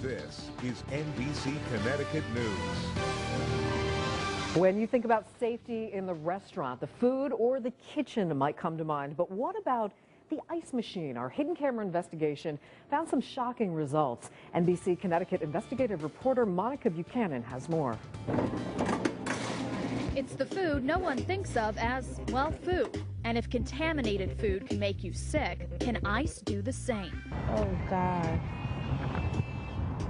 This is NBC Connecticut News. When you think about safety in the restaurant, the food or the kitchen might come to mind. But what about the ice machine? Our hidden camera investigation found some shocking results. NBC Connecticut investigative reporter Monica Buchanan has more. It's the food no one thinks of as, well, food. And if contaminated food can make you sick, can ice do the same? Oh, God.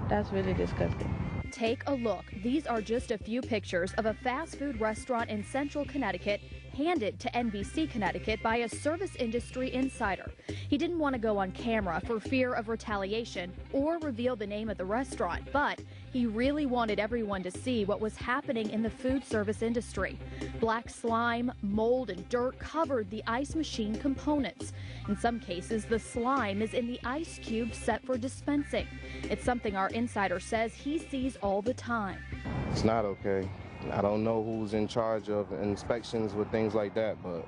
That's really disgusting. Take a look. These are just a few pictures of a fast food restaurant in central Connecticut handed to NBC Connecticut by a service industry insider. He didn't want to go on camera for fear of retaliation or reveal the name of the restaurant, but he really wanted everyone to see what was happening in the food service industry. Black slime, mold, and dirt covered the ice machine components. In some cases, the slime is in the ice cube set for dispensing. It's something our insider says he sees all the time. It's not okay. I don't know who's in charge of inspections with things like that, but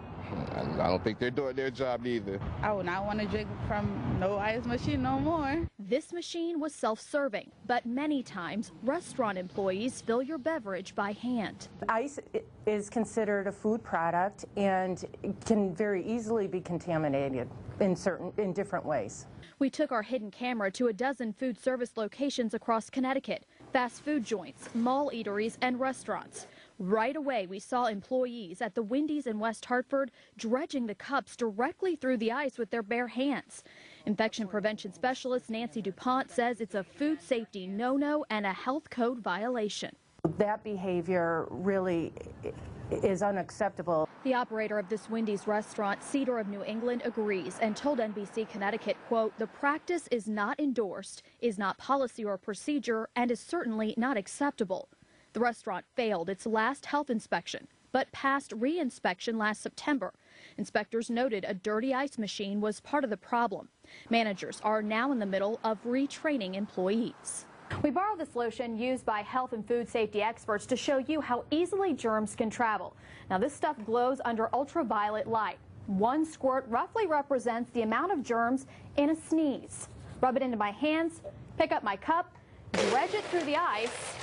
I don't think they're doing their job either. I would not want to drink from no ice machine no more. This machine was self-serving, but many times restaurant employees fill your beverage by hand. Ice is considered a food product and can very easily be contaminated in different ways. We took our hidden camera to a dozen food service locations across Connecticut, fast food joints, mall eateries, and restaurants. Right away, we saw employees at the Wendy's in West Hartford dredging the cups directly through the ice with their bare hands. Infection prevention specialist Nancy DuPont says it's a food safety no-no and a health code violation. That behavior really is unacceptable. The operator of this Wendy's restaurant, Cedar of New England, agrees and told NBC Connecticut, quote, "The practice is not endorsed, is not policy or procedure, and is certainly not acceptable." The restaurant failed its last health inspection, but passed re-inspection last September. Inspectors noted a dirty ice machine was part of the problem. Managers are now in the middle of retraining employees. We borrowed this lotion used by health and food safety experts to show you how easily germs can travel. Now, this stuff glows under ultraviolet light. One squirt roughly represents the amount of germs in a sneeze. Rub it into my hands, pick up my cup, dredge it through the ice,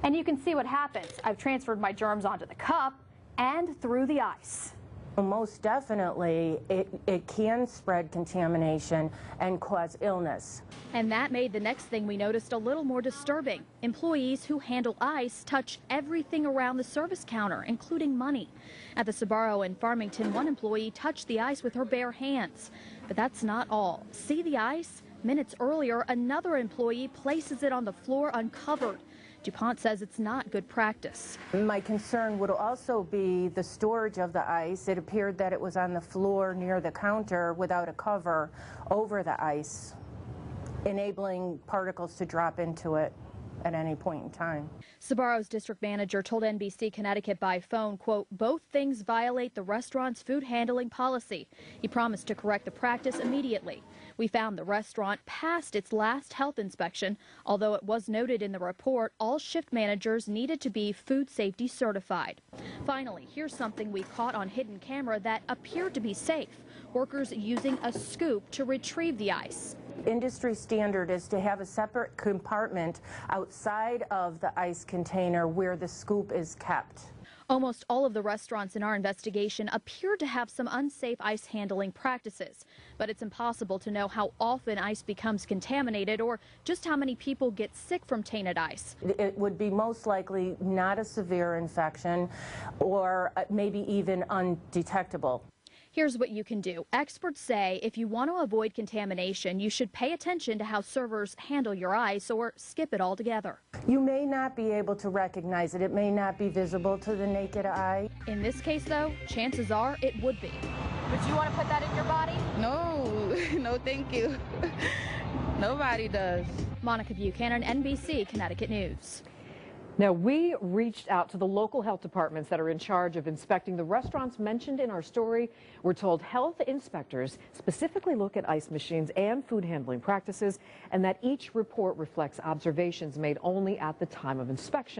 and you can see what happens. I've transferred my germs onto the cup and through the ice. Most definitely, it can spread contamination and cause illness. And that made the next thing we noticed a little more disturbing. Employees who handle ice touch everything around the service counter, including money. At the Sbarro in Farmington, one employee touched the ice with her bare hands. But that's not all. See the ice? Minutes earlier, another employee places it on the floor uncovered. DuPont says it's not good practice. My concern would also be the storage of the ice. It appeared that it was on the floor near the counter without a cover over the ice, enabling particles to drop into it at any point in time. Sbarro's district manager told NBC Connecticut by phone, quote, "Both things violate the restaurant's food handling policy." He promised to correct the practice immediately. We found the restaurant passed its last health inspection, although it was noted in the report all shift managers needed to be food safety certified. Finally, here's something we caught on hidden camera that appeared to be safe. Workers using a scoop to retrieve the ice. Industry standard is to have a separate compartment outside of the ice container where the scoop is kept. Almost all of the restaurants in our investigation appear to have some unsafe ice handling practices, but it's impossible to know how often ice becomes contaminated or just how many people get sick from tainted ice. It would be most likely not a severe infection or maybe even undetectable. Here's what you can do. Experts say if you want to avoid contamination, you should pay attention to how servers handle your ice or skip it altogether. You may not be able to recognize it. It may not be visible to the naked eye. In this case, though, chances are it would be. Would you want to put that in your body? No, no thank you. Nobody does. Monica Buchanan, NBC Connecticut News. Now, we reached out to the local health departments that are in charge of inspecting the restaurants mentioned in our story. We're told health inspectors specifically look at ice machines and food handling practices, and that each report reflects observations made only at the time of inspection.